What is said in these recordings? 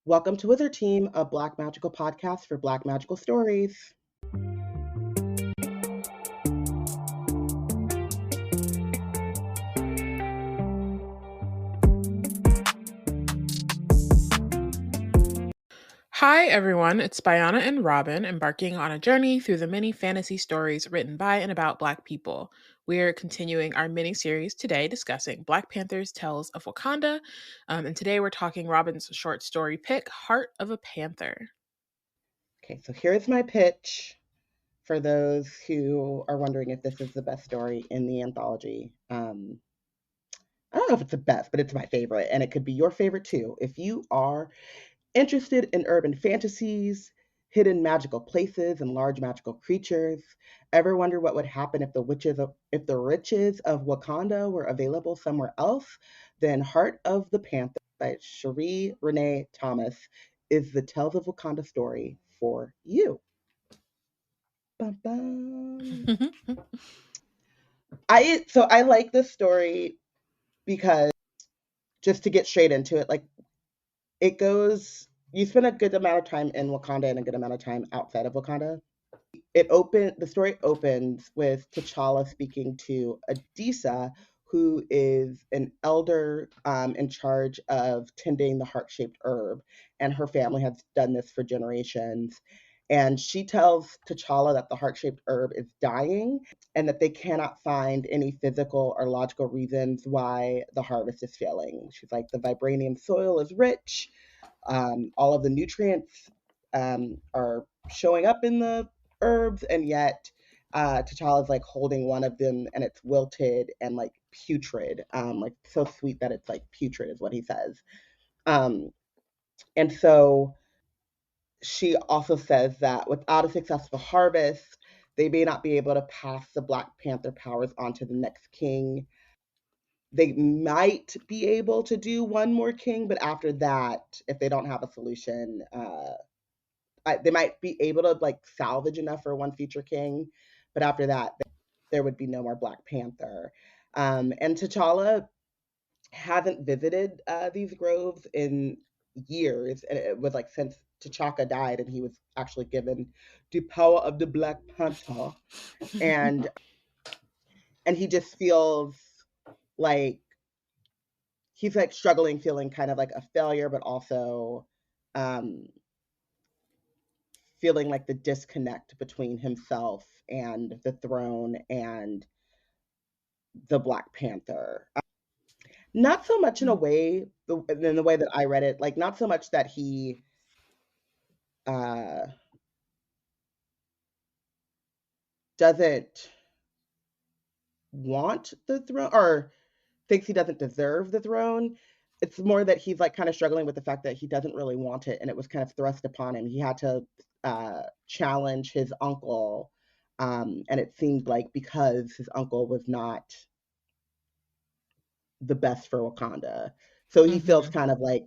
Welcome to Wizard Team, a Black Magical podcast for Black Magical stories. Hi everyone, it's Bayana and Robyn embarking on a journey through the many fantasy stories written by and about Black people. We're continuing our mini-series today discussing Black Panther's Tales of Wakanda, and today we're talking Robyn's short story pick, Heart of a Panther. Okay, so here's my pitch for those who are wondering if this is the best story in the anthology. I don't know if it's the best, but it's my favorite, and it could be your favorite too. If you are interested in urban fantasies, hidden magical places, and large magical creatures, ever wonder what would happen if if the riches of Wakanda were available somewhere else? Then Heart of the Panther by Renee Thomas is the Tales of Wakanda story for you. Bum, bum. I like this story because, just to get straight into it, like, it goes you spend a good amount of time in Wakanda and a good amount of time outside of Wakanda. The story opens with T'Challa speaking to Adisa, who is an elder in charge of tending the heart-shaped herb, and her family has done this for generations. And she tells T'Challa that the heart-shaped herb is dying and that they cannot find any physical or logical reasons why the harvest is failing. She's like, the vibranium soil is rich, all of the nutrients are showing up in the herbs, and yet T'Challa is like holding one of them, and it's wilted and like putrid, like so sweet that it's like putrid, is what he says. Um, and so she also says that without a successful harvest, they may not be able to pass the Black Panther powers on to the next king. They might be able to do one more king, but after that, if they don't have a solution, they might be able to like salvage enough for one future king, but after that, there would be no more Black Panther. And T'Challa hasn't visited these groves in years, and it was like since T'Chaka died, and he was actually given the power of the Black Panther, and he just feels like he's like struggling, feeling kind of like a failure, but also um, feeling like the disconnect between himself and the throne and the Black Panther. Not so much in a way, in the way that I read it, like not so much that he uh, doesn't want the throne or thinks he doesn't deserve the throne. It's more that he's like kind of struggling with the fact that he doesn't really want it, and it was kind of thrust upon him. He had to challenge his uncle, and it seemed like because his uncle was not the best for Wakanda, so he feels Mhm. kind of like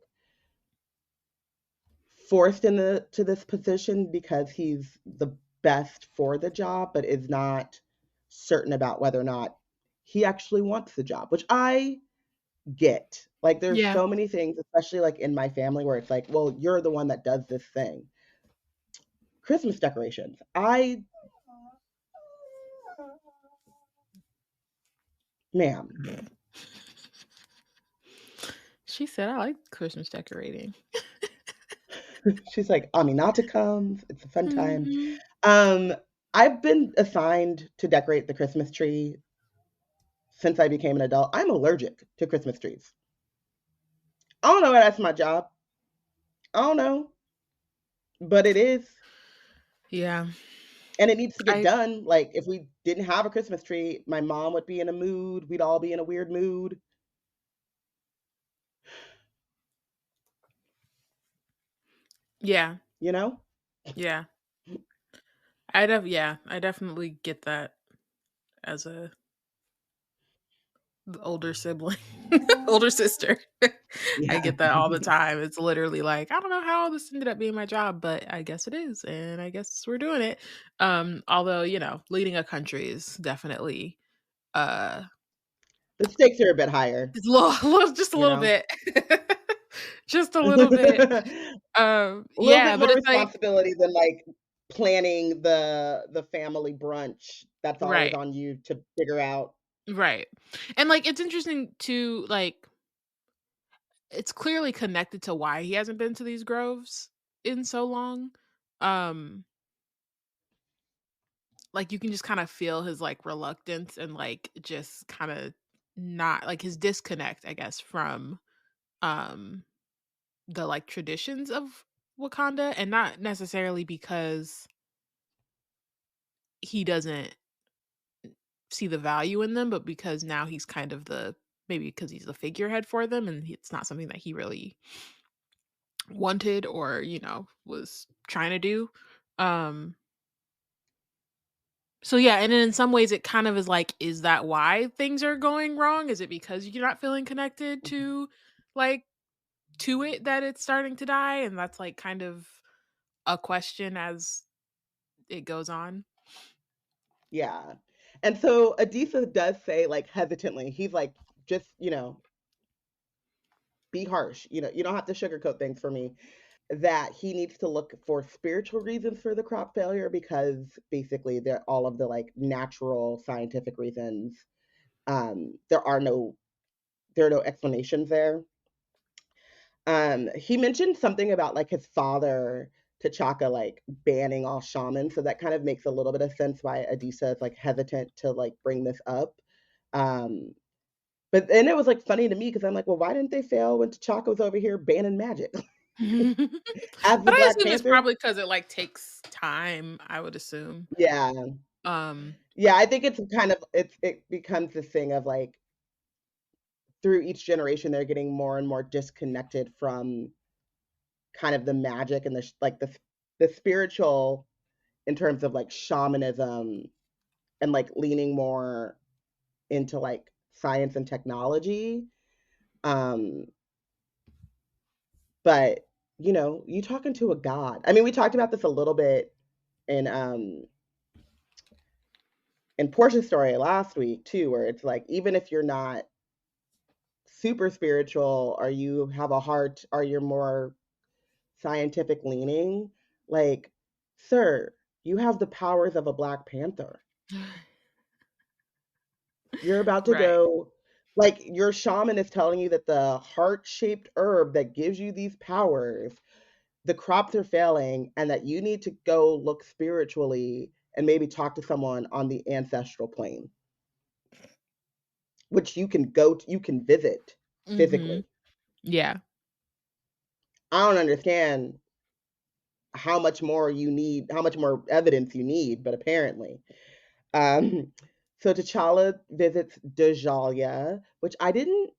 forced to this position because he's the best for the job, but is not certain about whether or not he actually wants the job, which I get. Like, there's Yeah. so many things, especially like in my family, where it's like, well, you're the one that does this thing. Christmas decorations. Ma'am. She said, I like Christmas decorating. She's like, Aminata comes. It's a fun time. Mhm. Um, I've been assigned to decorate the Christmas tree since I became an adult. I'm allergic to Christmas trees. I don't know why that's my job. I don't know, but it is. Yeah. And it needs to get I done. Like, if we didn't have a Christmas tree, my mom would be in a mood. We'd all be in a weird mood, yeah. you know? Yeah. I definitely get that as a older sibling, older sister. I Yeah. get that all the time. It's literally like, I don't know how this ended up being my job, but I guess it is, and I guess we're doing it. Although, leading a country is definitely uh The stakes are a bit higher, it's just a you little know? bit. just a little bit. A little bit Yeah, but more it's like responsibility than, like, planning the family brunch that's always right, on you to figure out. right. And, like, it's interesting to, like it's clearly connected to why he hasn't been to these groves in so long. Um, like, you can just kinda feel his, like, reluctance and, like, just kinda not like, his disconnect, I guess, from, um, the, like, traditions of Wakanda, and not necessarily because he doesn't see the value in them, but because now he's kind of the maybe because he's the figurehead for them, and it's not something that he really wanted or, was trying to do. Um, so yeah, and then in some ways it kind of is like, is that why things are going wrong? Is it because you're not feeling connected like to it that it's starting to die? And that's like kind of a question as it goes on. Yeah. And so Adisa does say, like, hesitantly, he's like, "Just, be harsh, you don't have to sugarcoat things for me." That he needs to look for spiritual reasons for the crop failure because basically they're all of the, like, natural scientific reasons, there are no explanations there. He mentioned something about, like, his father, T'Chaka, like, banning all shamans, so that kind of makes a little bit of sense why Adisa is, like, hesitant to, like, bring this up. Um, but then it was, like, funny to me because 'cause I'm like, "Well, why didn't they fail when T'Chaka was over here banning magic as But the I Black assume it's Panther?" probably because it, like, takes time, I would assume. Yeah. Um, Yeah, I think it's kind of it becomes this thing of, like, through each generation, they're getting more and more disconnected from kind of the magic and like, the spiritual in terms of, like, shamanism and, like, leaning more into, like, science and technology, um, but, you talking to a god. I mean, we talked about this a little bit in, in Portia's story last week too, where it's like, even if you're not super spiritual or you have a heart or you're more scientific leaning, like, "Sir, you have the powers of a Black Panther. You're about to right. go." Like, your shaman is telling you that the heart-shaped herb that gives you these powers, the crops are failing, and that you need to go look spiritually and maybe talk to someone on the ancestral plane, which you can visit Mhm. physically. Yeah. I don't understand how much more evidence you need, but apparently. Um, so T'Challa visits Djalia, which I didn't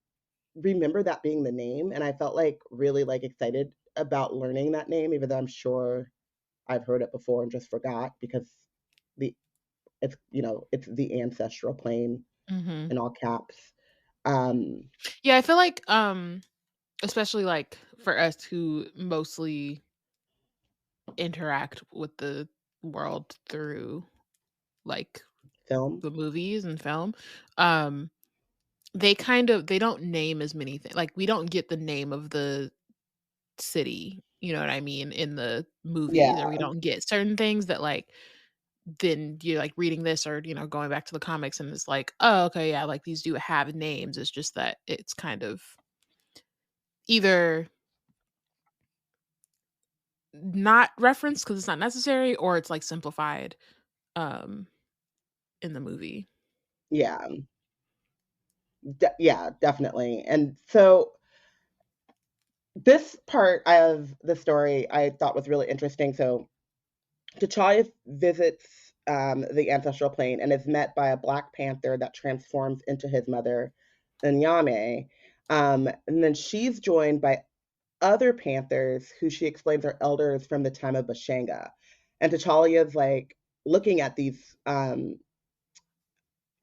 remember that being the name, and I felt, like, really, like, excited about learning that name, even though I'm sure I've heard it before and just forgot because the it's the ancestral plane Mhm. in all caps. Um, Yeah, I feel like, especially, like, for us who mostly interact with the world through, like, film. the movies and film, um, they don't name as many things. Like, we don't get the name of the city, you know what I mean, in the movies, or we Yeah, don't get certain things that, like, then you're, like, reading this or, going back to the comics and it's like, "Oh, okay, yeah, like, these do have names." It's just that it's kind of either not referenced because it's not necessary, or it's, like, simplified, um, in the movie. yeah, yeah, definitely, and so this part of the story I thought was really interesting. So T'Challa visits the ancestral plane and is met by a Black Panther that transforms into his mother, Nyame. And then she's joined by other Panthers who she explains are elders from the time of Bashanga. And T'Challa is like looking at these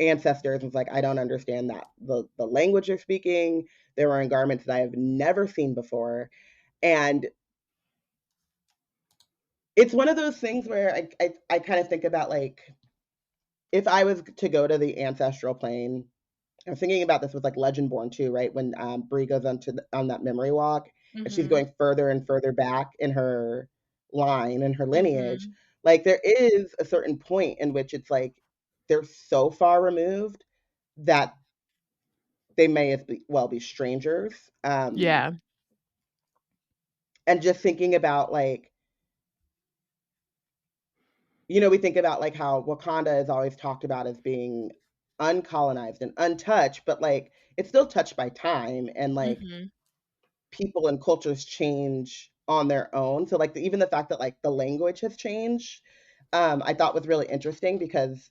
ancestors and is like, I don't understand that. The language you're speaking, they're wearing garments that I have never seen before. And it's one of those things where I kind of think about, like, if I was to go to the ancestral plane, I was thinking about this with like Legendborn too, right? When Bree goes on that memory walk, and she's Mhm. going further and further back in her line and her lineage. Mhm. Like there is a certain point in which it's like they're so far removed that they may as well be strangers. Yeah. And just thinking about like, we think about like how Wakanda is always talked about as being uncolonized and untouched, but like it's still touched by time and like Mhm. people and cultures change on their own. So like even the fact that like the language has changed, I thought was really interesting because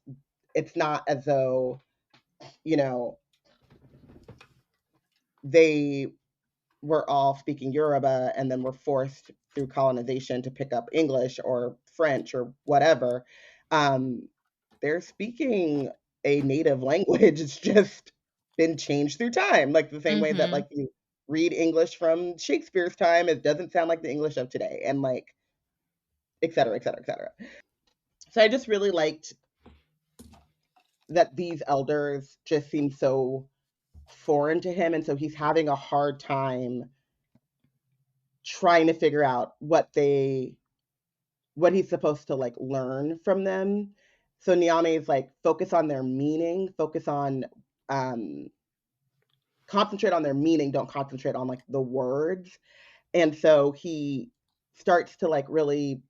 it's not as though, you know, they were all speaking Yoruba and then were forced through colonization to pick up English or French or whatever. Um, they're speaking a native language. It's just been changed through time, like the same way that Mhm. like you read English from Shakespeare's time, it doesn't sound like the English of today, and like et cetera, et cetera, et cetera. So I just really liked that these elders just seem so foreign to him, and so he's having a hard time trying to figure out what he's supposed to like learn from them. So Nyame is like focus on their meaning, focus on um concentrate on their meaning, don't concentrate on like the words. And so he starts to like really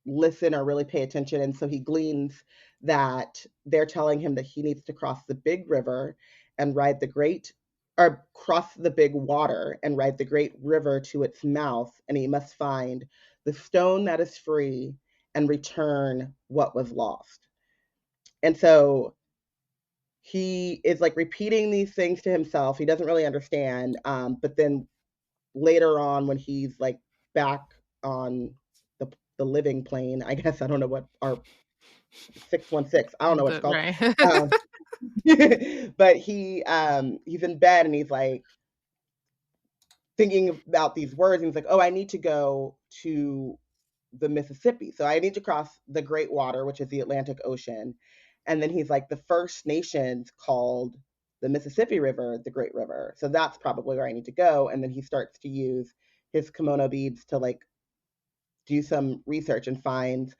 listen or really pay attention. And so he gleans that they're telling him that he needs to cross the big river and ride the great, or cross the big water and ride the great river to its mouth. And he must find the stone that is free and return what was lost. And so he is like repeating these things to himself. He doesn't really understand. But then later on, when he's like back on the living plane, I guess I don't know what our 616. I don't know what it's The called. right. Um, but he's in bed and he's like thinking about these words and he's like, oh, I need to go to the Mississippi. So I need to cross the Great Water, which is the Atlantic Ocean. And then he's like, the First Nations called the Mississippi River the Great River. So that's probably where I need to go. And then he starts to use his kimono beads to like do some research and finds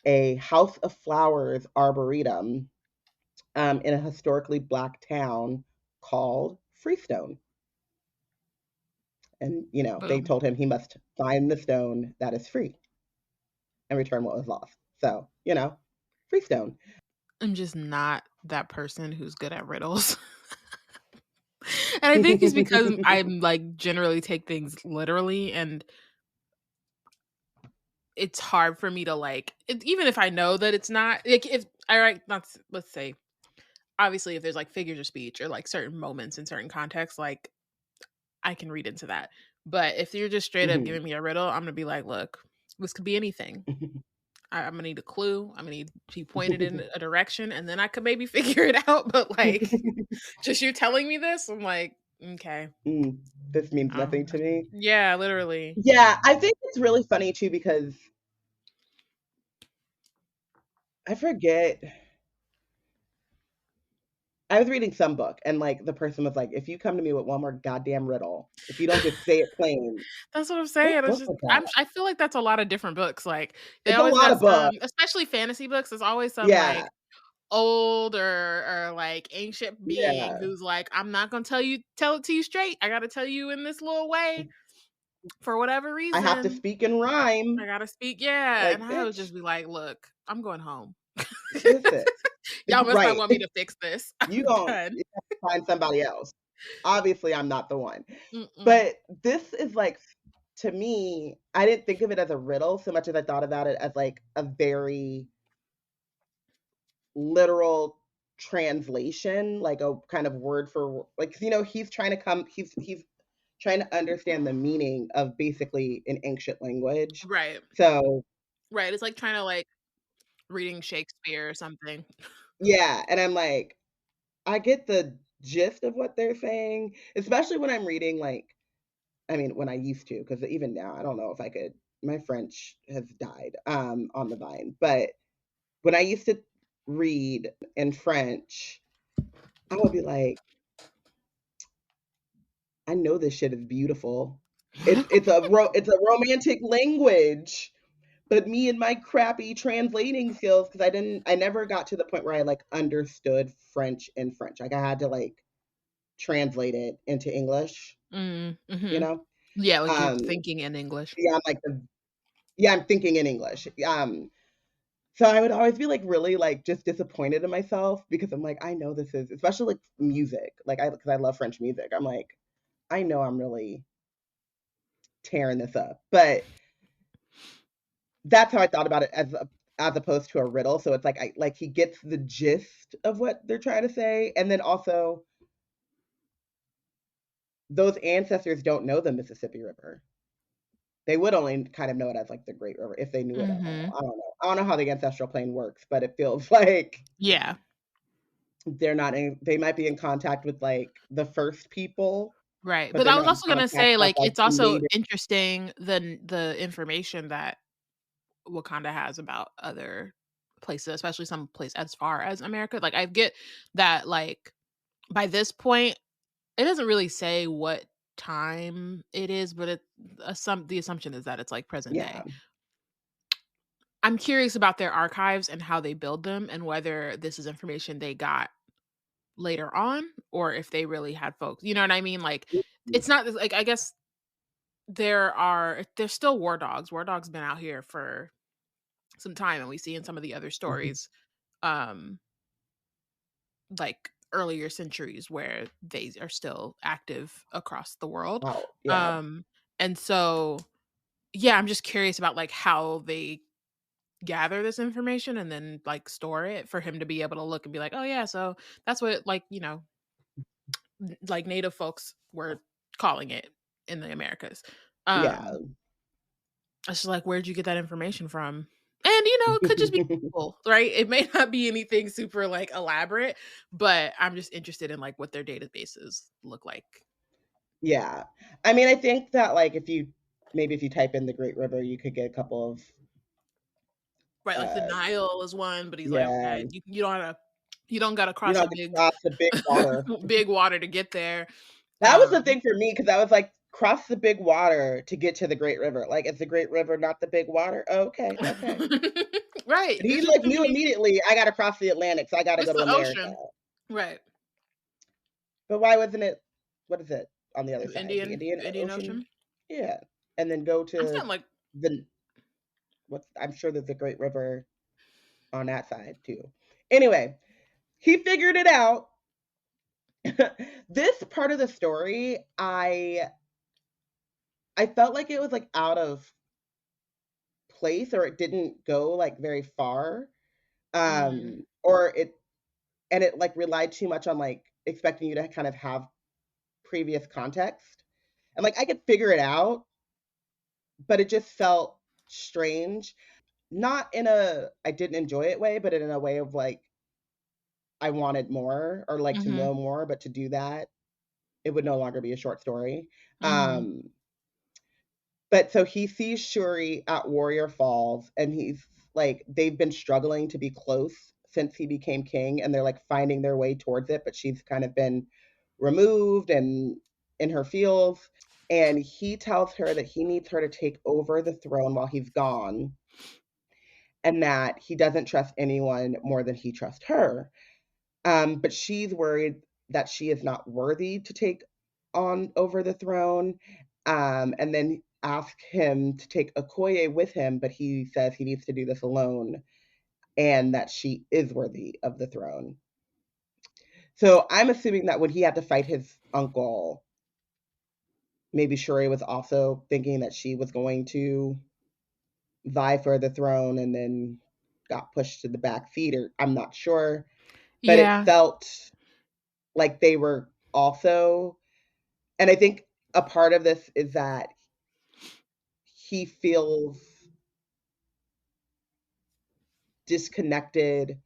a House of Flowers arboretum in a historically black town called Freestone. And, they Boom. told him he must find the stone that is free and return what was lost. So, Freestone. I'm just not that person who's good at riddles. And I think it's because I'm like generally take things literally and it's hard for me to like even if I know that it's not like if I write not let's say obviously if there's like figures of speech or like certain moments in certain contexts like I can read into that. But if you're just straight up Mhm. giving me a riddle, I'm gonna be like, look, this could be anything. I'm gonna need a clue. I'm gonna need to be pointed in a direction, and then I could maybe figure it out. But like, just you telling me this, I'm like, okay, This means um, nothing to me. yeah, literally, Yeah, I think it's really funny too because I forget. I was reading some book and like the person was like, if you come to me with one more goddamn riddle, if you don't just say it plain, that's what I'm what saying. It's book just was that? I feel like that's a lot of different books. Like they It's a always lot got of books. some, especially fantasy books. There's always some Yeah, like old or like ancient being yeah. who's like, I'm not gonna tell it to you straight. I gotta tell you in this little way for whatever I have to reason. speak in I rhyme. gotta speak, yeah. And Like, I would bitch, just be like, look, I'm going home. listen. Y'all must not Right. want me to fix this. You I'm gon' done. you have to find somebody else. Obviously, I'm not the one. Mm-mm. But this is like, to me, I didn't think of it as a riddle so much as I thought about it as like a very literal translation, like a kind of word for like, he's trying to he's trying to understand the meaning of basically an ancient language. Right. So Right. It's like trying to like reading Shakespeare or something. yeah, and I'm like, I get the gist of what they're saying, especially when I'm reading like, I mean, when I used to, because even now I don't know if I could. My French has died on the vine, but when I used to read in French, I would be like, I know this shit is beautiful. It's a romantic language, but me and my crappy translating skills, because I never got to the point where I like understood French in French. Like I had to like translate it into English, you Mhm. know. Yeah, like you're Um, thinking in English. yeah, I'm thinking in English. So I would always be like really like just disappointed in myself because I'm like, I know this is, especially like music, like because I love French music. I'm like, I know I'm really tearing this up, but that's how I thought about it as opposed to a riddle. So it's like I like he gets the gist of what they're trying to say, and then also those ancestors don't know the Mississippi River. They would only kind of know it as like the Great River if they knew it at all. Mhm. I don't know. I don't know how the ancestral plane works, but it feels like Yeah. they might be in contact with like the first people, Right, but but they're I was not in also gonna contact say, of like, like it's the also native. interesting the information that Wakanda has about other places, especially some place as far as America. Like, I get that, like, by this point, it doesn't really say what time it is, but the assumption is that it's, like, present Yeah, day. I'm curious about their archives and how they build them and whether this is information they got later on or if they really had folks, you know what I mean? Like, it's not like, I guess there's still war dogs. War dogs been out here for some time, and we see in some of the other stories, um, like earlier centuries where they are still active across the world. wow, yeah, Um, and so yeah, I'm just curious about like how they gather this information and then like store it for him to be able to look and be like, oh yeah, so that's what like, like native folks were calling it in the Americas. yeah. It's just like, where'd you get that information from? And, it could just be Google, right? It may not be anything super, like, elaborate, but I'm just interested in, like, what their databases look like. Yeah. I mean, I think that like if you type in the Great River, you could get a couple of Right, like, the uh Nile is one, but he's like, yeah, "Okay, you don't gotta you cross know, a to big cross the big water. big water to get there." That was the Um thing for me because I was like, cross the big water to get to the Great River. Like, is the Great River not the big water? Oh, okay, okay. Right, But he there's just like too knew many. immediately. I got to cross the Atlantic, so I got to It's go to the America. ocean. Right. But why wasn't it? What is it on the other The side? The Indian Indian Ocean. Ocean. Yeah, and then go I'm to saying, like the what's? I'm sure there's a Great River on that side too. Anyway, he figured it out. This part of the story, I felt like it was like out of place or it didn't go like very far. mm, Or it like relied too much on like expecting you to kind of have previous context. And like I could figure it out, but it just felt strange. Not in a I didn't enjoy it way, but in a way of like I wanted more or like to mhm, know more, but to do that, it would no longer be a short story. mhm, Um, but so he sees Shuri at Warrior Falls, and he's like, they've been struggling to be close since he became king, and they're like finding their way towards it, but she's kind of been removed and in her fields. And he tells her that he needs her to take over the throne while he's gone, and that he doesn't trust anyone more than he trusts her. But she's worried that she is not worthy to take on over the throne. And then ask him to take Okoye with him, but he says he needs to do this alone and that she is worthy of the throne. So I'm assuming that when he had to fight his uncle, maybe Shuri was also thinking that she was going to vie for the throne and then got pushed to the back seat, or I'm not sure. But it yeah, felt like they were also, and I think a part of this is that he feels disconnected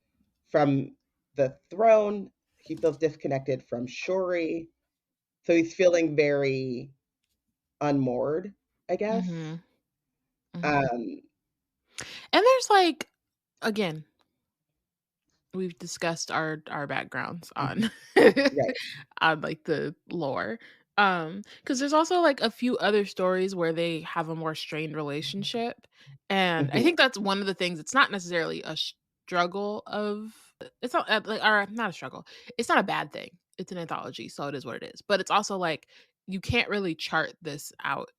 from the throne. He feels disconnected from Shuri. So he's feeling very unmoored, I guess. mhm, mhm. Um, And there's, like again, we've discussed our backgrounds Mhm. on Right. on like the lore. Because there's also like a few other stories where they have a more strained relationship. And I Mhm. think that's one of the things. It's not necessarily a struggle of it's not like or not a struggle. It's not a bad thing. It's an anthology, so it is what it is. But it's also like you can't really chart this out,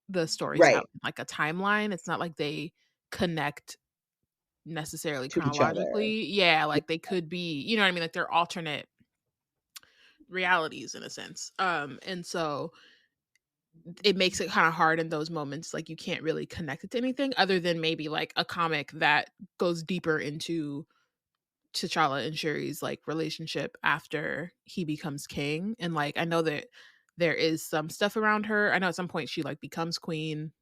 the stories Right. out in like a timeline. It's not like they connect necessarily To each other. chronologically. Yeah, like they could be, you know what I mean? Like they're alternate realities in a sense. And so it makes it kind of hard in those moments. Like you can't really connect it to anything other than maybe like a comic that goes deeper into T'Challa and Shuri's like relationship after he becomes king. And like I know that there is some stuff around her. I know at some point she like becomes queen.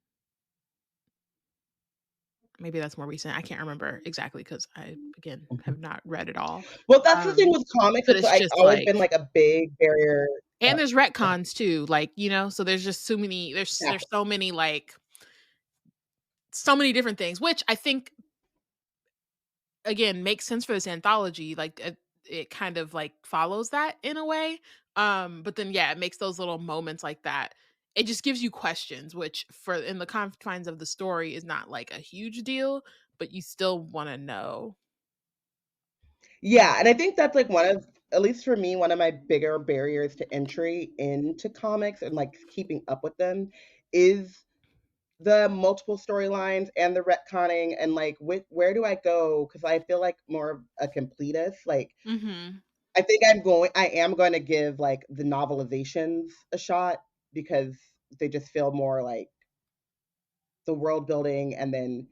Maybe that's more recent. I can't remember exactly because I again have Mhm. not read it all. Well, that's the thing with comics, But it's, it's like, just always like been, like, a big barrier. and Oh, there's go ahead. retcons too, like, so there's just so many there's Exactly. so many, like so many different things, which I think, again, makes sense for this anthology, like, it kind of, like, follows that in a way, but then, yeah, it makes those little moments like that it just gives you questions, which for in the confines of the story is not, like, a huge deal, but you still wanna know. Yeah, and I think that's, like, one of at least for me, one of my bigger barriers to entry into comics and, like, keeping up with them is the multiple storylines and the retconning and, like, where do I go? Because I feel like more of a completist, like, Mhm, I am going to give, like, the novelizations a shot because they just feel more like the world building and then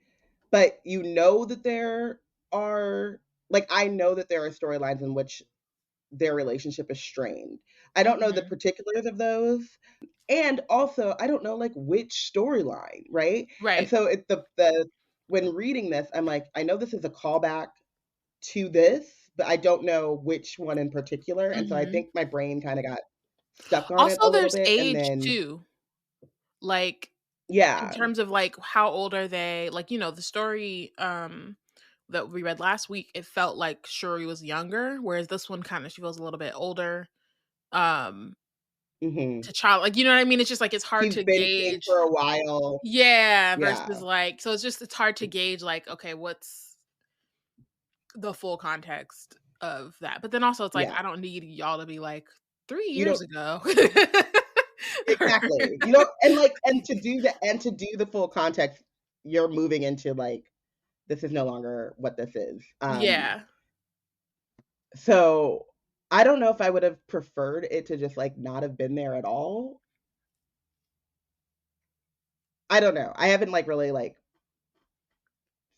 but you know that there are like, I know that there are storylines in which their relationship is strained. I don't know the mhm, particulars of those, and also, I don't know, like, which storyline, right? And right, so it the when reading this, I'm like, I know this is a callback to this, but I don't know which one in particular, and so I mhm. think my brain kinda got stuck on it a Also, little there's bit, and age then too, like in yeah. terms of, like, how old are they? Like, the story, that we read last week, it felt like Shuri was younger, whereas this one kinda she feels a little bit older. Um, Mhm. T'Challa like, you know what I mean? It's just, like, it's hard He's to been king gauge. for a while. Yeah, versus, Yeah. like so it's hard to gauge, like, okay, what's the full context of that? But then also it's like, Yeah. I don't need y'all to be like, "3 You years don't ago." Or exactly. You know, and, like and to do the full context, you're moving into, like, this is no longer what this is. Yeah. So I don't know if I would have preferred it to just, like, not have been there at all. I don't know. I haven't, like, really, like,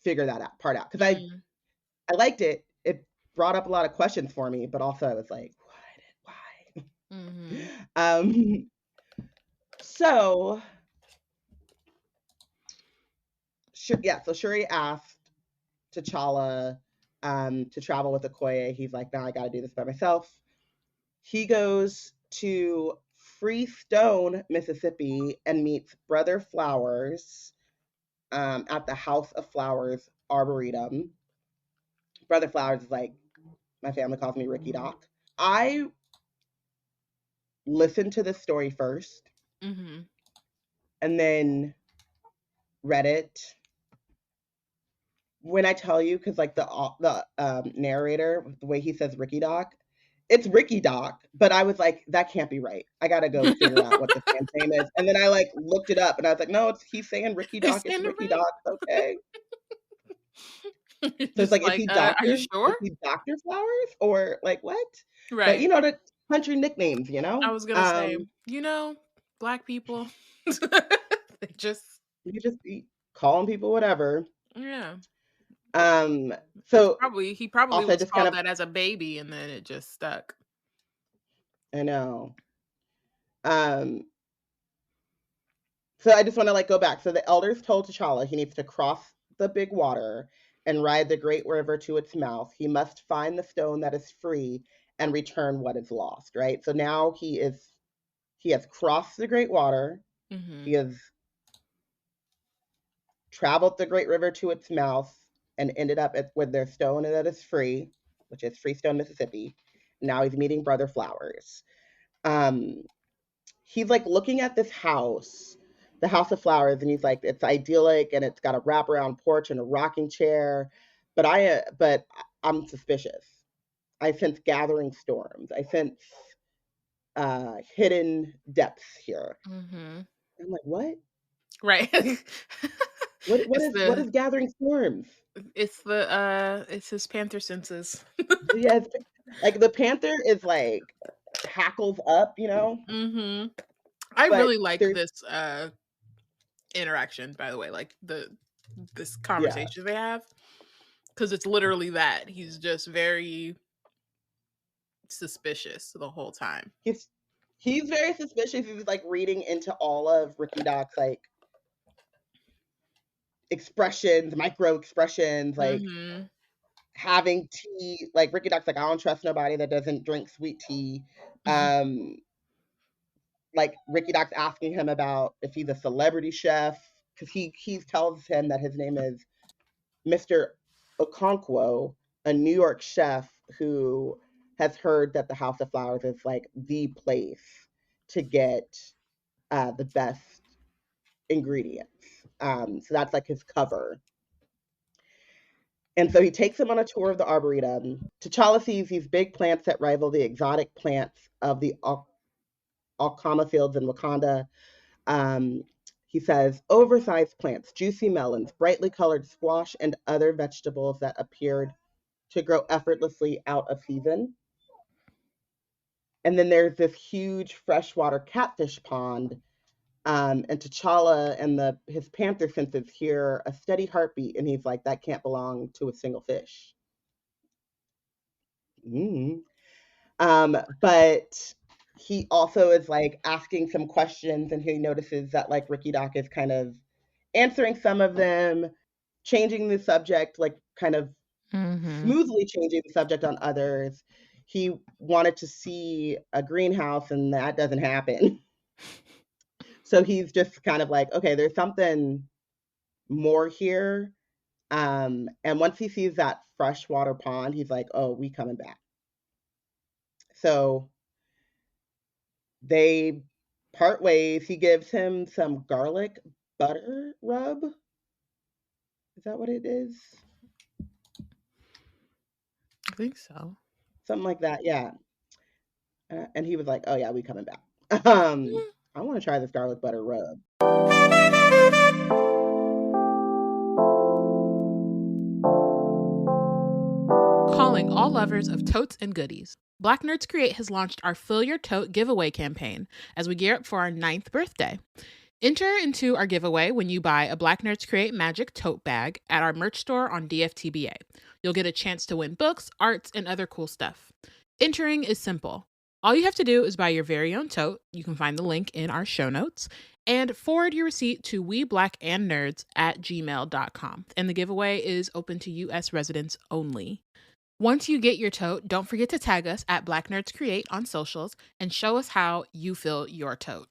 figured that out part out because Mm, I liked it. It brought up a lot of questions for me, but also I was like, "What? Why?" mhm, Um, so so Shuri asked T'Challa, to travel with Okoye. He's like, "No, I gotta do this by myself." He goes to Freestone, Mississippi, and meets Brother Flowers, at the House of Flowers Arboretum. Brother Flowers is like my family calls me Ricky Doc. I listened to the story first mhm. and then read it. When I tell you, because like the narrator, the way he says Ricky Doc, it's Ricky Doc, but I was like, that can't be right. I gotta go figure out what this man's name is. And then I like looked it up and I was like, no, it's he's saying Ricky It's Doc, it's kinda Ricky Doc. Okay. So it's just like, like, "Are you sure?" is he Dr. Flowers or like what? But Right. the country nicknames, you I know? was gonna say, black people, they just You just be calling people whatever. yeah. Um, It's so probably he probably also was just kind called of that as a baby, and then it just stuck. I know. Um, so I just want to like go back. So the elders told T'Challa he needs to cross the big water and ride the great river to its mouth. He must find the stone that is free and return what is lost, right? So now he has crossed the great water. He Mhm. has traveled the great river to its mouth and ended up with their stone that is free. which is Freestone, Mississippi. Now he's meeting Brother Flowers. Um, he's like looking at this house, the House of Flowers, and he's like, it's idyllic and it's got a wraparound porch and a rocking chair. But I'm suspicious. I sense gathering storms. I sense hidden depths here. Mm-hmm. I'm like, what? Right. What it's is what the is gathering storms? it's his panther senses. Yes, like the panther is like hackles up, Mm-hmm. I but really like there's this interaction, by the way, like this yeah, conversation they have, because it's literally that he's just very suspicious the whole time. he's he's very suspicious. He's like reading into all of Ricky Doc's like expressions, micro expressions, like Mm-hmm. having tea. Like Ricky Doc's like, I don't trust nobody that doesn't drink sweet tea. Um, like Ricky Doc's asking him about if he's a celebrity chef because he tells him that his name is Mr. Okonkwo, a New York chef who has heard that the House of Flowers is like the place to get the best ingredients. So that's like his cover. And so he takes him on a tour of the arboretum. T'Challa sees these big plants that rival the exotic plants of the Alkama fields in Wakanda. Um, he says, oversized plants, juicy melons, brightly colored squash, and other vegetables that appeared to grow effortlessly out of season. And then there's this huge freshwater catfish pond. And T'Challa and his panther senses hear a steady heartbeat, and he's like, that can't belong to a single fish. Mm. But he also is like asking some questions, and he notices that like Ricky Doc is kind of answering some of them, changing the subject, like kind of Mm-hmm. smoothly changing the subject on others. He wanted to see a greenhouse, and that doesn't happen. So he's just kind of like, okay, there's something more here. And once he sees that freshwater pond, he's like, oh, we coming back. So they part ways. He gives him some garlic butter rub. Is that what it is? I think so. Something like that. Yeah. And he was like, "Oh yeah, we coming back." Um, I want to try this garlic butter rub. Calling all lovers of totes and goodies. Black Nerds Create has launched our Fill Your Tote giveaway campaign as we gear up for our 9th birthday. Enter into our giveaway when you buy a Black Nerds Create Magic tote bag at our merch store on DFTBA. You'll get a chance to win books, arts, and other cool stuff. Entering is simple. All you have to do is buy your very own tote. You can find the link in our show notes. And forward your receipt to weblackandnerds@gmail.com. And the giveaway is open to U.S. residents only. Once you get your tote, don't forget to tag us at Black Nerds Create on socials and show us how you fill your tote.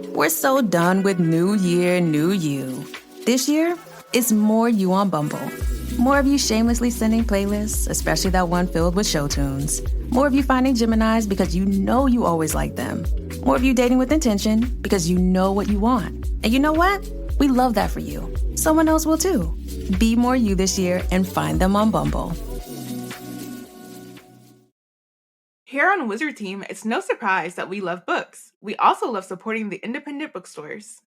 We're so done with New Year, New You. This year, it's more you on Bumble. More of you shamelessly sending playlists, especially that one filled with show tunes. More of you finding Geminis because you know you always like them. More of you dating with intention because you know what you want. And you know what? We love that for you. Someone else will too. Be more you this year and find them on Bumble. Here on Wizard Team, it's no surprise that we love books. We also love supporting the independent bookstores.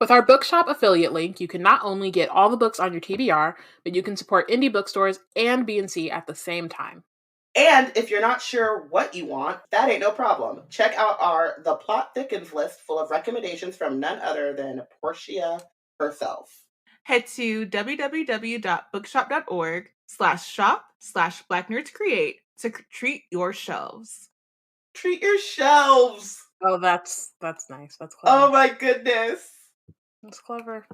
With our bookshop affiliate link, you can not only get all the books on your TBR, but you can support indie bookstores and B&C at the same time. And if you're not sure what you want, that ain't no problem. Check out our The Plot Thickens list full of recommendations from none other than Porshèa herself. Head to www.bookshop.org/shop/blacknerdscreate to treat your shelves. Treat your shelves. Oh, that's nice. That's clever. Oh my goodness. That's clever.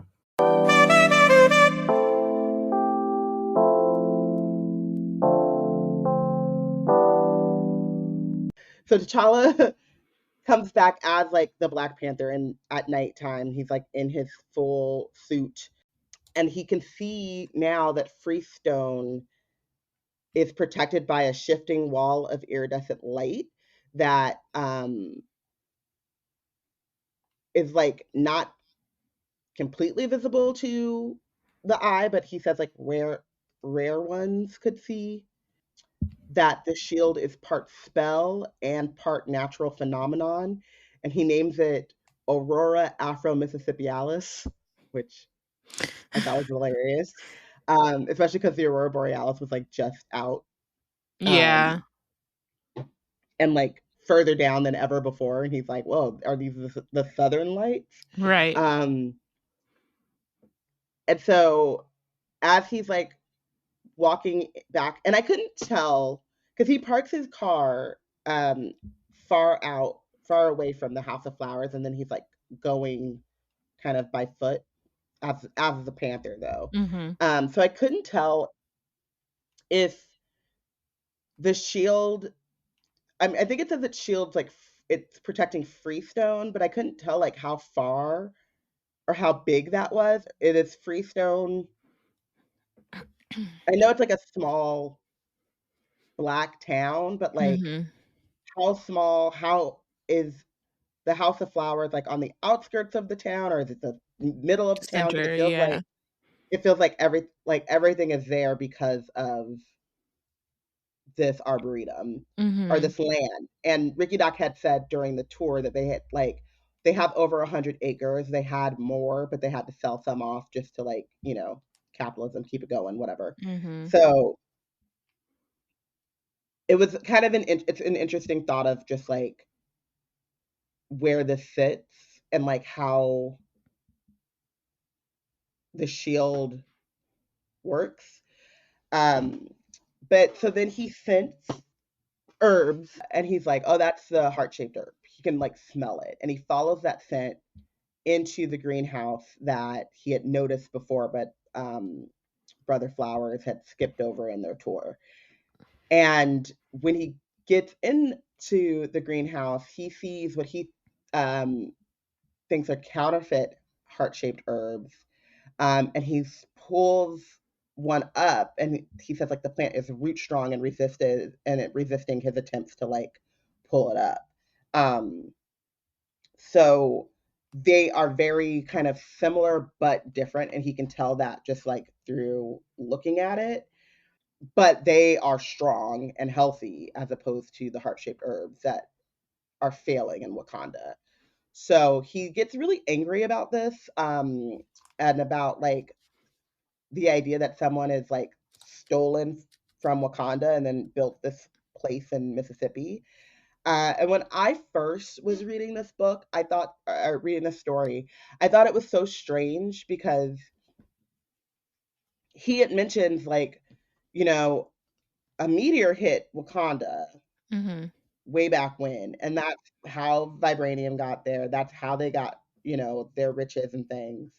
So T'Challa comes back as like the Black Panther, and at nighttime he's like in his full suit, and he can see now that Freestone is protected by a shifting wall of iridescent light that is like not completely visible to the eye, but he says like rare ones could see. That the shield is part spell and part natural phenomenon, and he names it Aurora Afro Mississippialis, which I thought was hilarious, especially because the Aurora Borealis was like just out, Yeah. um, and like further down than ever before, and he's like, "Whoa, are these the Southern Lights?" Right. Um, and so as he's like walking back, and I couldn't tell because he parks his car um, far away from the House of Flowers, and then he's like going kind of by foot as the Panther though. Mm-hmm. So I couldn't tell if the shield. I think it says that shield's like it's protecting Freestone, but I couldn't tell like how far or how big that was. It is Freestone. I know it's like a small black town, but like Mm-hmm. how small, how is the House of Flowers like on the outskirts of the town, or is it the middle of the town? Because Center, yeah. it feels like everything is there because of this arboretum or Mm-hmm. this land. And Ricky Doc had said during the tour that they have over 100 acres. They had more, but they had to sell some off just to like, capitalism, keep it going, whatever. Mm-hmm. So it was kind of it's an interesting thought of just like where this sits and like how the shield works. Um, but so then he scents herbs and he's like, oh, that's the heart shaped herb. He can like smell it. And he follows that scent into the greenhouse that he had noticed before, but Brother Flowers had skipped over in their tour. And when he gets into the greenhouse, he sees what he um, thinks are counterfeit heart shaped herbs. And he pulls one up and he says like the plant is root strong and resisting his attempts to like pull it up. Um, so they are very kind of similar but different, and he can tell that just like through looking at it. But they are strong and healthy as opposed to the heart-shaped herbs that are failing in Wakanda. So he gets really angry about this, and about like the idea that someone is like stolen from Wakanda and then built this place in Mississippi. And when I first was reading this book, I thought, reading this story, I thought it was so strange because he had mentioned like, you know, a meteor hit Wakanda Mm-hmm. way back when, and that's how vibranium got there. That's how they got, their riches and things.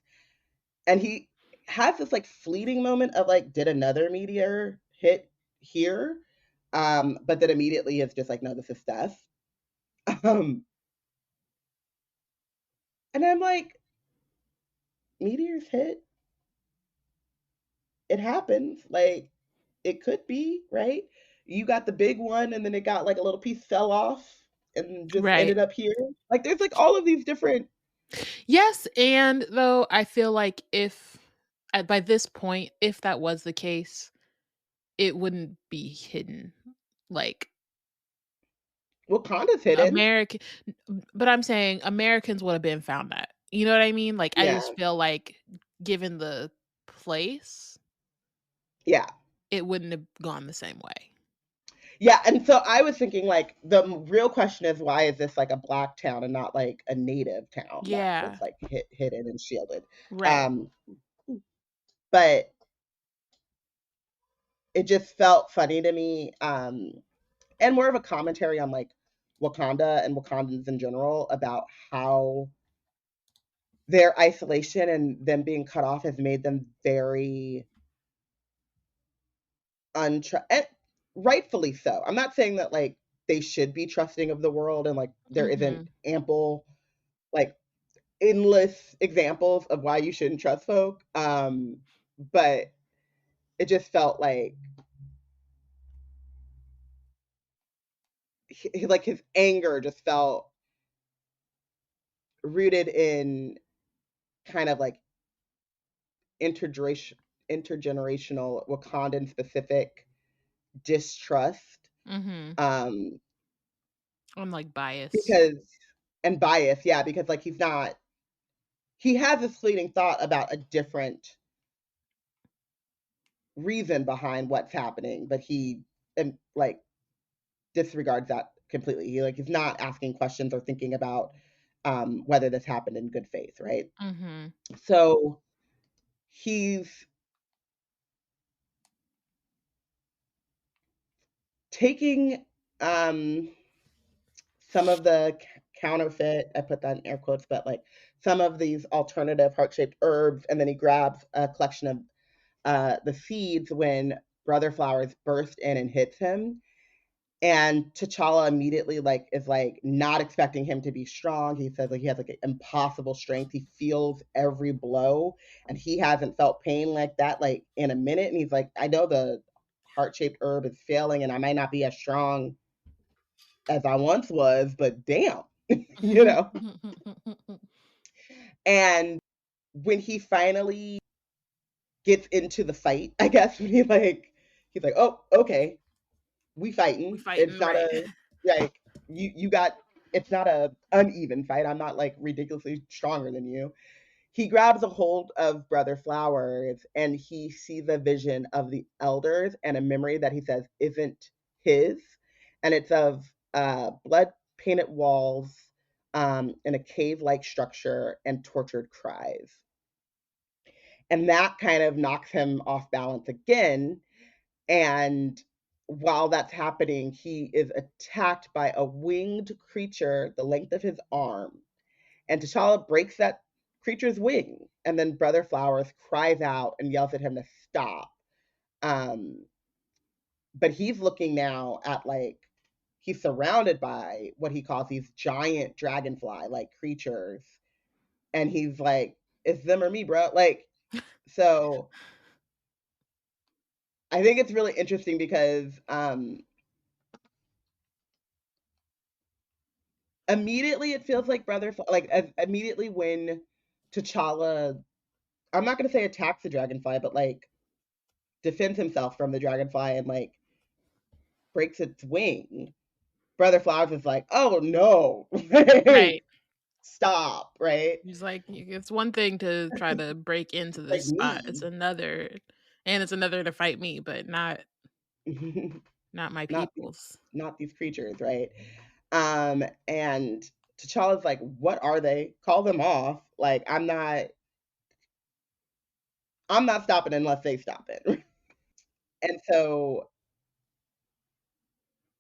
And he has this like fleeting moment of like, did another meteor hit here? But then immediately it's just like, no, this is Steph. Um, and I'm like, meteors hit, it happens. Like, it could be, right? You got the big one and then it got like a little piece fell off and just Right. ended up here. Like, there's like all of these different. Yes, and though I feel like if by this point, if that was the case, it wouldn't be hidden. Like Wakanda's hidden. American, but I'm saying Americans would have been found that. You know what I mean? Like I Yeah. just feel like given the place, Yeah. it wouldn't have gone the same way. Yeah. And so I was thinking, like, the real question is why is this like a black town and not like a native town that Yeah. was like hidden and shielded? Right. Um, but it just felt funny to me. And more of a commentary on like Wakanda and Wakandans in general about how their isolation and them being cut off has made them very and rightfully so. I'm not saying that like they should be trusting of the world and like there isn't Mhm. ample like endless examples of why you shouldn't trust folk. But it just felt like like his anger just felt rooted in kind of like intergenerational Wakandan specific distrust. Mm-hmm. Um, I'm like bias. because and bias, yeah, because like he has this fleeting thought about a different reason behind what's happening, but he and like disregards that completely. He's not asking questions or thinking about whether this happened in good faith, right? Mm-hmm. So he's taking some of the counterfeit, I put that in air quotes, but like some of these alternative heart-shaped herbs, and then he grabs a collection of the seeds when Brother Flowers burst in and hits him. And T'Challa immediately like is like not expecting him to be strong. He says like he has like an impossible strength. He feels every blow, and he hasn't felt pain like that like in a minute. And he's like, I know the heart-shaped herb is failing, and I might not be as strong as I once was, but damn, you know. And when he finally gets into the fight, I guess when he's like, oh, okay, we We fighting. It's fighting, not right? a like you got it's not a uneven fight. I'm not like ridiculously stronger than you. He grabs a hold of Brother Flowers and he sees a vision of the elders and a memory that he says isn't his. And it's of blood painted walls in a cave like structure and tortured cries. And that kind of knocks him off balance again. And while that's happening, he is attacked by a winged creature the length of his arm. And T'Challa breaks that creature's wing. And then Brother Flowers cries out and yells at him to stop. Um, but he's looking now at like, he's surrounded by what he calls these giant dragonfly like creatures. And he's like, it's them or me, bro. Like, so I think it's really interesting because immediately it feels like like immediately when T'Challa, I'm not gonna say attacks the dragonfly, but like defends himself from the dragonfly and like breaks its wing. Brother Flowers is like, oh no, Right. stop, right? He's like, it's one thing to try to break into Like this spot. It's me, another, and it's another to fight me, but not my not these, people's. not these creatures, right? And T'Challa's like, what are they? Call them off. Like I'm not stopping unless they stop it. And so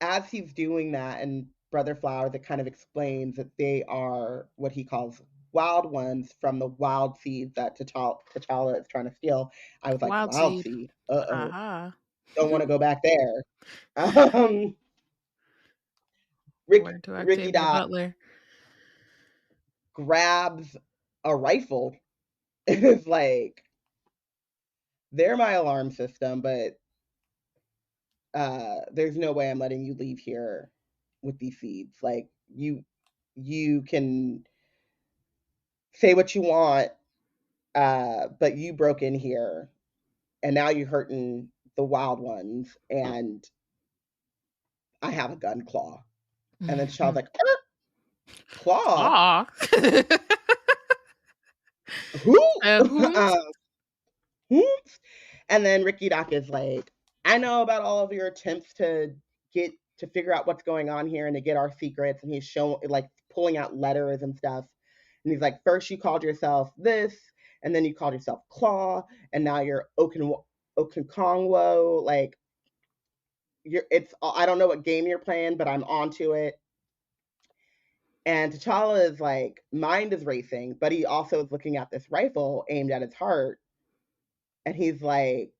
as he's doing that, and Brother Flowers, it kind of explains that they are what he calls wild ones from the wild seeds that T'Challa is trying to steal. I was like, Wild wild seed. seed? Uh-oh. Aha. Don't want to go back there. Um, Word to Ricky Octavia Dot Butler. grabs a rifle and is like, they're my alarm system, but there's no way I'm letting you leave here with these seeds. Like you can say what you want, but you broke in here and now you're hurting the wild ones and I have a gun claw. And then Child's like, claw? Aw. Who? Whom? Whoops. And then Ricky Doc is like, I know about all of your attempts to get to figure out what's going on here and to get our secrets. And he's showing like pulling out letters and stuff. And he's like, first you called yourself this, and then you called yourself Claw, and now you're Okonkongwo. Like I don't know what game you're playing, but I'm onto it. And T'Challa is like, mind is racing, but he also is looking at this rifle aimed at his heart. And he's like,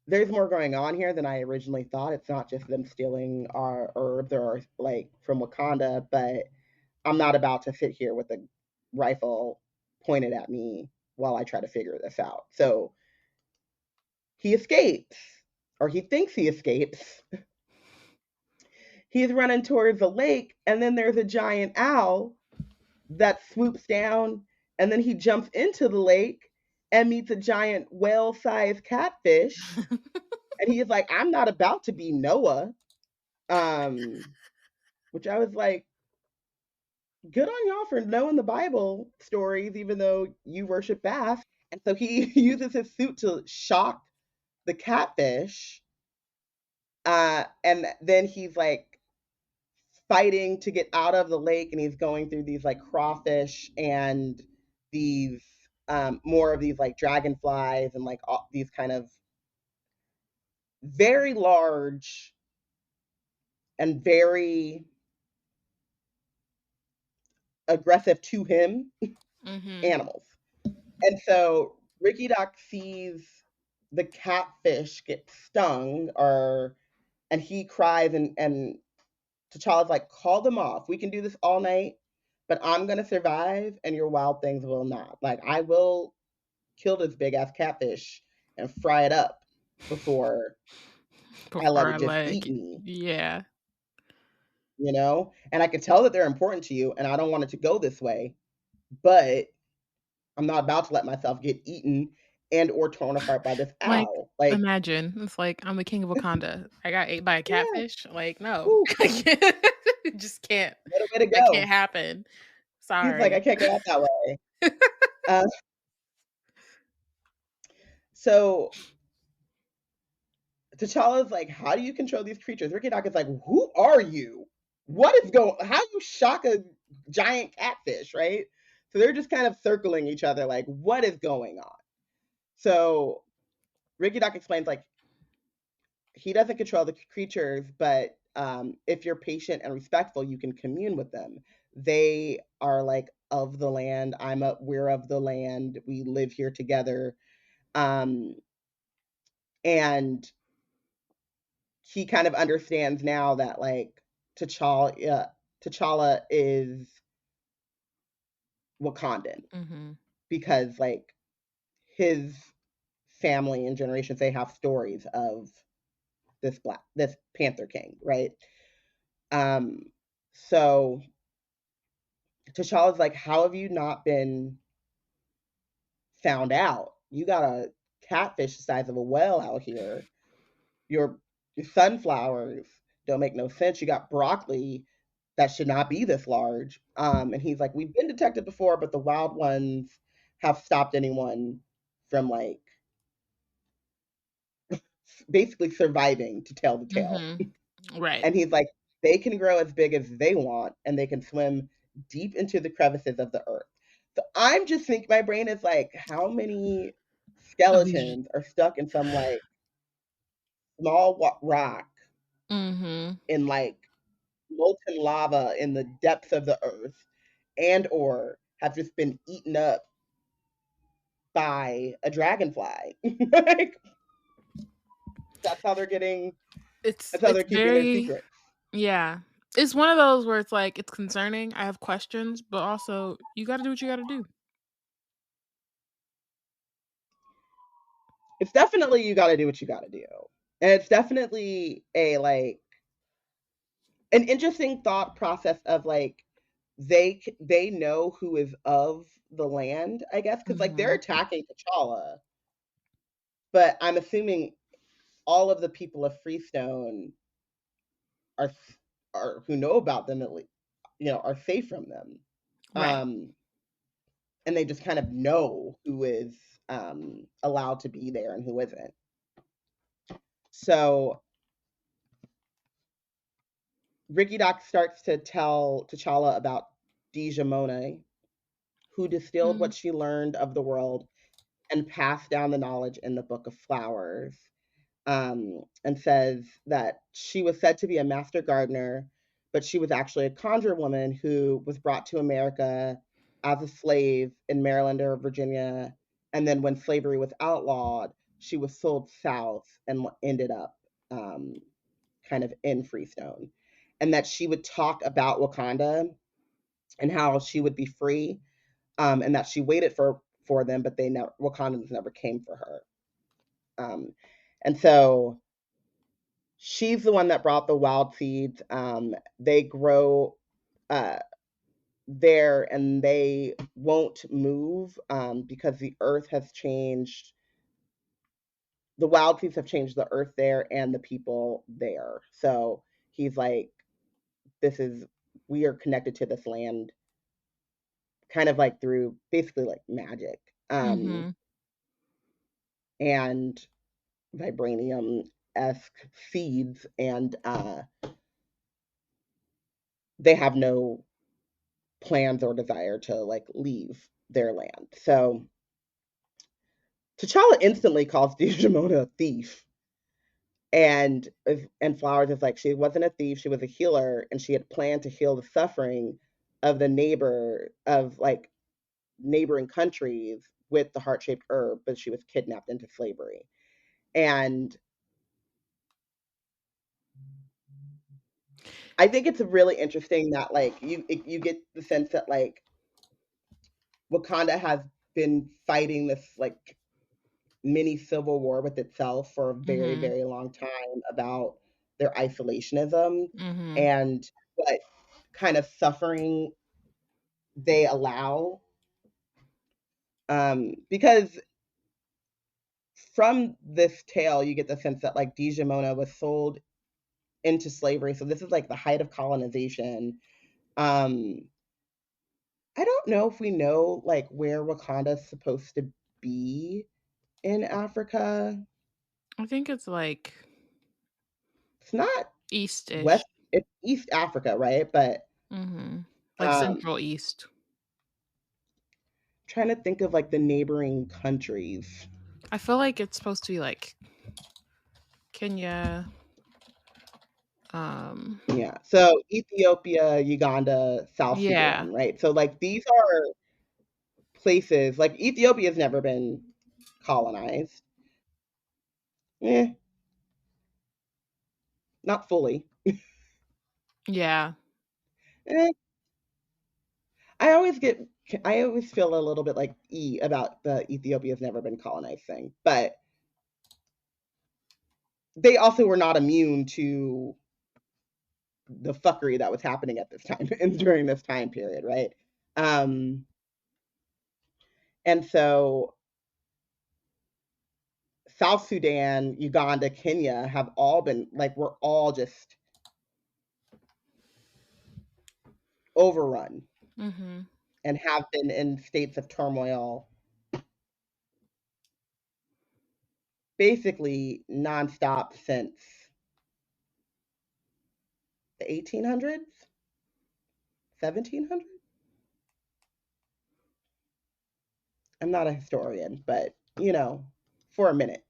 there's more going on here than I originally thought. It's not just them stealing our herbs or like from Wakanda, but I'm not about to sit here with a rifle pointed at me while I try to figure this out. So he escapes, or he thinks he escapes. He's running towards the lake, and then there's a giant owl that swoops down, and then he jumps into the lake and meets a giant whale-sized catfish. And he's like, I'm not about to be Noah. Which I was like, good on y'all for knowing the Bible stories, even though you worship Bath. And so he uses his suit to shock the catfish. And then he's like fighting to get out of the lake, and he's going through these like crawfish and these more of these like dragonflies and like all these kind of very large and very aggressive to him animals. And so Ricky Doc sees the catfish get stung, and he cries, and T'Challa's like, call them off. We can do this all night, but I'm gonna survive and your wild things will not. Like, I will kill this big ass catfish and fry it up before I let it just eat me. Yeah. You know? And I can tell that they're important to you and I don't want it to go this way, but I'm not about to let myself get eaten and or torn apart by this Like, owl. Like, imagine. It's like, I'm the king of Wakanda. I got ate by a yeah, catfish. Like, no. whew, Just can't. what a way to That go. can't happen. He's like, I Sorry. can't get out that way. So T'Challa's like, how do you control these creatures? Ricky Doc is like, who are you? What is going? How do you shock a giant catfish, right? So they're just kind of circling each other, like, what is going on? So Ricky Doc explains, like, he doesn't control the creatures, but if you're patient and respectful, you can commune with them. They are like of the land. We're of the land. We live here together. And he kind of understands now that like T'Challa is Wakandan because like his family and generations, they have stories of this Panther King, right? So T'Challa's like, how have you not been found out? You got a catfish the size of a whale out here. Your sunflowers don't make no sense. You got broccoli that should not be this large. And he's like, we've been detected before, but the wild ones have stopped anyone from like basically surviving to tell the tale. Right. And he's like, they can grow as big as they want, and they can swim deep into the crevices of the earth. So I'm just thinking, my brain is like, how many skeletons are stuck in some like small rock in like molten lava in the depths of the earth, and or have just been eaten up by a dragonfly. Like, that's how they're getting. That's how they're keeping their secrets. Yeah. It's one of those where it's like, it's concerning. I have questions, but also you got to do what you got to do. It's definitely, you got to do what you got to do. And it's definitely a like an interesting thought process of like they know who is of the land, I guess, because like they're attacking T'Challa, but I'm assuming all of the people of Freestone are who know about them at least, are safe from them, Right. And they just kind of know who is allowed to be there and who isn't. So Ricky Doc starts to tell T'Challa about Djamona, who distilled what she learned of the world and passed down the knowledge in the Book of Flowers, and says that she was said to be a master gardener, but she was actually a conjure woman who was brought to America as a slave in Maryland or Virginia. And then when slavery was outlawed, she was sold south and ended up kind of in Freestone. And that she would talk about Wakanda and how she would be free, and that she waited for them, but Wakandans never came for her. And so she's the one that brought the wild seeds. They grow there and they won't move because the earth has changed. The wild seeds have changed the earth there and the people there. So he's like, this is, we are connected to this land kind of like through basically like magic Mm-hmm. and vibranium esque seeds, and they have no plans or desire to like leave their land. So T'Challa instantly calls Desdemona a thief, and Flowers is like, she wasn't a thief, she was a healer, and she had planned to heal the suffering of the neighboring countries with the heart-shaped herb, but she was kidnapped into slavery. And I think it's really interesting that like you get the sense that like Wakanda has been fighting this like mini civil war with itself for a very, Mm-hmm. very long time about their isolationism Mm-hmm. and what kind of suffering they allow. Because from this tale, you get the sense that like Desdemona was sold into slavery. So this is like the height of colonization. Um, I don't know if we know like where Wakanda's supposed to be in Africa. I think it's like It's not east-ish. West, it's East Africa, right? But Mm-hmm. Like um Central East. trying to think of like the neighboring countries. I feel like it's supposed to be like Kenya. Yeah. So Ethiopia, Uganda, South Yeah. Sudan, right? So like these are places like Ethiopia's never been colonized. Eh, not fully. Yeah. Eh, I always get I always feel a little bit like about the Ethiopia's never been colonized thing, but they also were not immune to the fuckery that was happening at this time and during this time period, right? Um, and so South Sudan, Uganda, Kenya have all been like we're all just overrun Mm-hmm. and have been in states of turmoil basically nonstop since the 1800s, 1700s. I'm not a historian, but for a minute.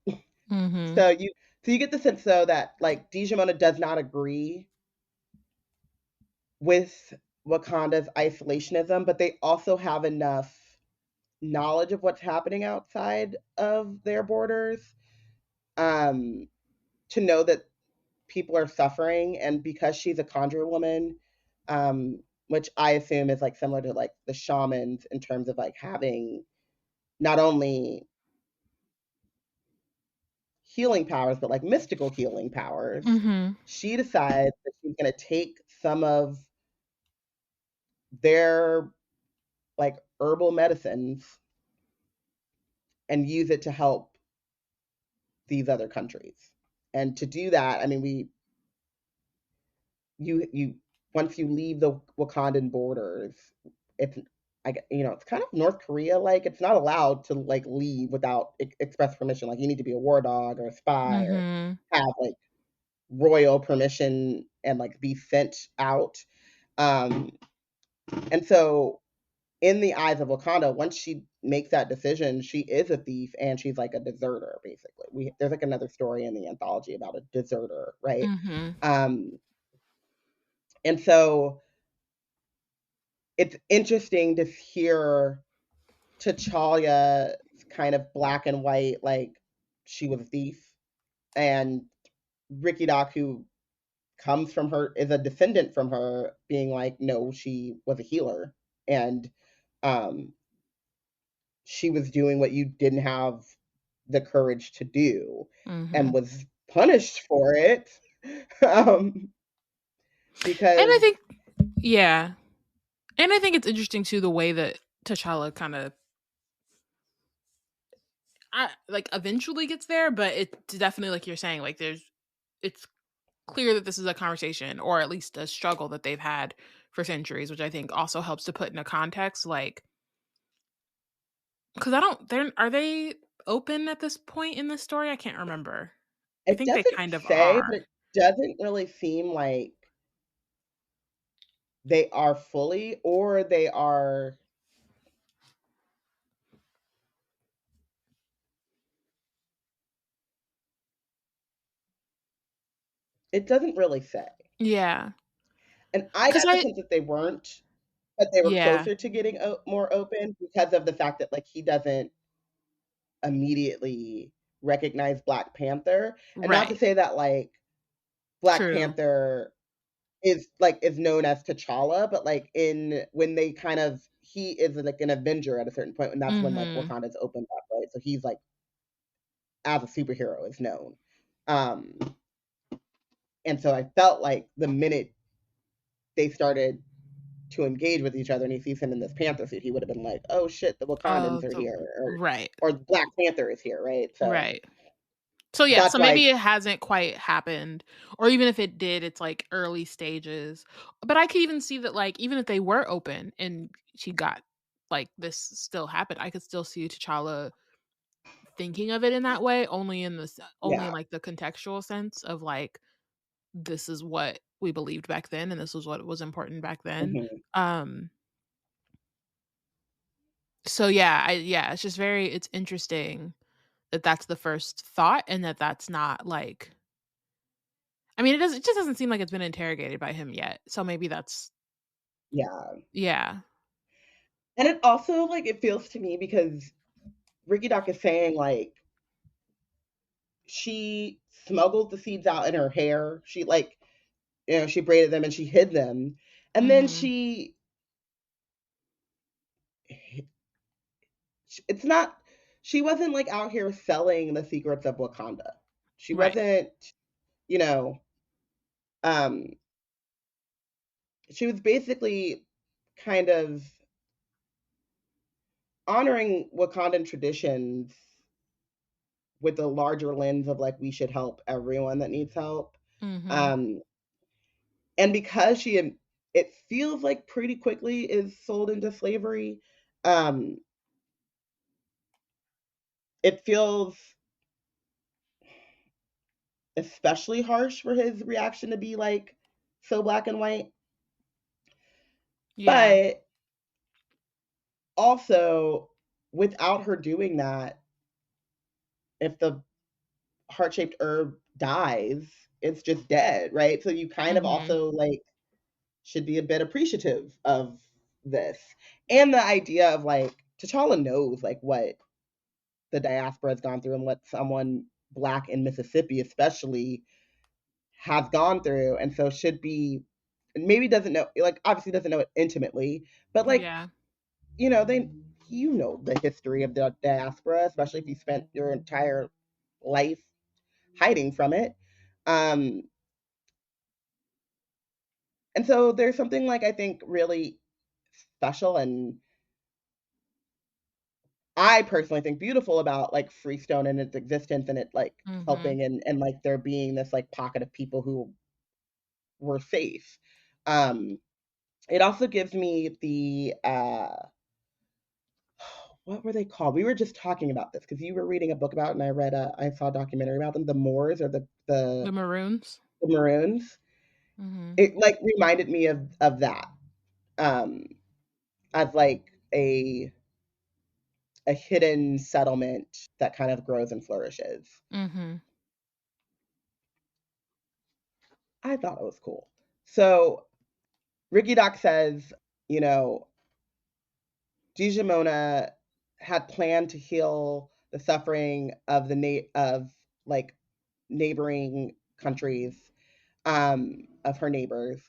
Mm-hmm. So you get the sense though that like Digimona does not agree with Wakanda's isolationism, but they also have enough knowledge of what's happening outside of their borders um, to know that people are suffering. And because she's a conjure woman, which I assume is like similar to like the shamans in terms of like having not only healing powers, but like mystical healing powers, Mm-hmm. she decides that she's going to take some of their like herbal medicines and use it to help these other countries. And to do that, I mean, you once you leave the Wakandan borders, it's it's kind of North Korea like. It's not allowed to like leave without express permission. Like you need to be a war dog or a spy or Mm-hmm. have like royal permission and like be sent out. Um, and so in the eyes of Wakanda, once she makes that decision, she is a thief and she's like a deserter, basically. There's like another story in the anthology about a deserter, right? Mm-hmm. Um, and so it's interesting to hear T'Challa kind of black and white, like she was a thief, and Ricky Doc, who comes from her, is a descendant from her, being like, no, she was a healer, and um, she was doing what you didn't have the courage to do, Mm-hmm. and was punished for it. um, And I because think, yeah. And I think it's interesting too the way that T'Challa kind of like eventually gets there, but it's definitely like you're saying, like it's clear that this is a conversation or at least a struggle that they've had for centuries, which I think also helps to put into context, like because I don't, are they open at this point in the story? I can't remember. I it think they doesn't kind of say, are. but it doesn't really seem like they are fully, or they are. It doesn't really say. Yeah, And I because got the sense that they weren't, but they were yeah, closer to getting more open because of the fact that like he doesn't immediately recognize Black Panther. And not to right, say that like Black true. Panther is known as T'Challa, but like in when they kind of he is like an Avenger at a certain point, and that's when like Mm-hmm. Wakanda's opened up, right? So he's like as a superhero is known. Um and so I felt like the minute they started to engage with each other and he sees him in this panther suit, he would have been like, "Oh shit, the Wakandans Oh, are so here," right, or Black Panther is here, right? So right. So yeah, that's so maybe why, it hasn't quite happened, or even if it did, it's like early stages. But I could even see that, like, even if they were open and she got like this still happened, I could still see T'Challa thinking of it in that way, only in only in yeah, like the contextual sense of like this is what we believed back then, and this was what was important back then. hmm Um, so yeah, it's just it's interesting that that's the first thought, and that that's not like I mean, it just doesn't seem like it's been interrogated by him yet. So maybe that's yeah. yeah. And it also like it feels to me because Ricky Doc is saying like she smuggled the seeds out in her hair. She like she braided them and she hid them, and then Mhm. it's not she wasn't like out here selling the secrets of Wakanda. She Right. wasn't, you know, um she was basically kind of honoring Wakandan traditions with a larger lens of like we should help everyone that needs help. Mhm. Um and because it feels like pretty quickly is sold into slavery, um it feels especially harsh for his reaction to be like so black and white. Yeah. But also, without her doing that, if the heart-shaped herb dies, it's just dead, right? So you kind of Mhm. also like should be a bit appreciative of this. And the idea of like T'Challa knows like what the diaspora has gone through and what someone black in Mississippi especially has gone through, and so should be maybe doesn't know, like obviously doesn't know it intimately, but like Yeah. they the history of the diaspora, especially if you spent your entire life hiding from it. Um, and so there's something like I think really special and I personally think beautiful about like Freestone and its existence and it like Mhm. helping and like there being this like pocket of people who were safe. Um, it also gives me the what were they called? We were just talking about this because you were reading a book about, and I saw a documentary about them, the Moors or The Maroons. the Maroons. Mhm. It like reminded me of that, um, as like a hidden settlement that kind of grows and flourishes. Mhm. I thought it was cool. So Ricky Doc says, you know, Dijimona had planned to heal the suffering of of like neighboring countries, of her neighbors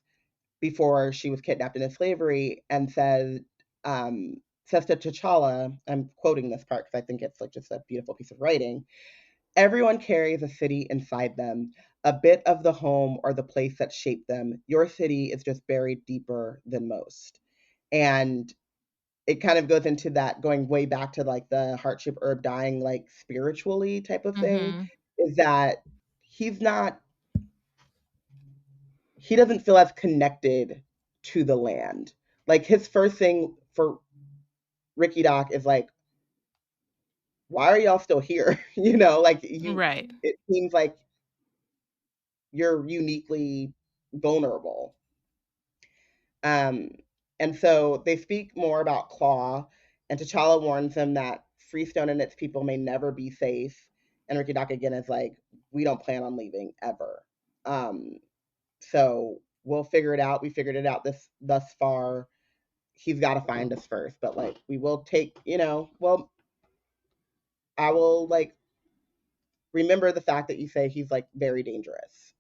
before she was kidnapped into slavery, and says to T'Challa, I'm quoting this part because I think it's like just a beautiful piece of writing. Everyone carries a city inside them, a bit of the home or the place that shaped them. Your city is just buried deeper than most. And it kind of goes into that, going way back to like the heart-shaped herb dying like spiritually type of thing, Mm-hmm. is that he's not he doesn't feel as connected to the land. Like his first thing for Ricky Doc is like, why are y'all still here? Like Right. it seems like you're uniquely vulnerable. Um, and so they speak more about Claw, and T'Challa warns them that Freestone and its people may never be safe. And Ricky Doc again is like, we don't plan on leaving ever. So we'll figure it out. We figured it out thus far. He's got to find us first, but like we will take, well, I will like remember the fact that you say he's like very dangerous.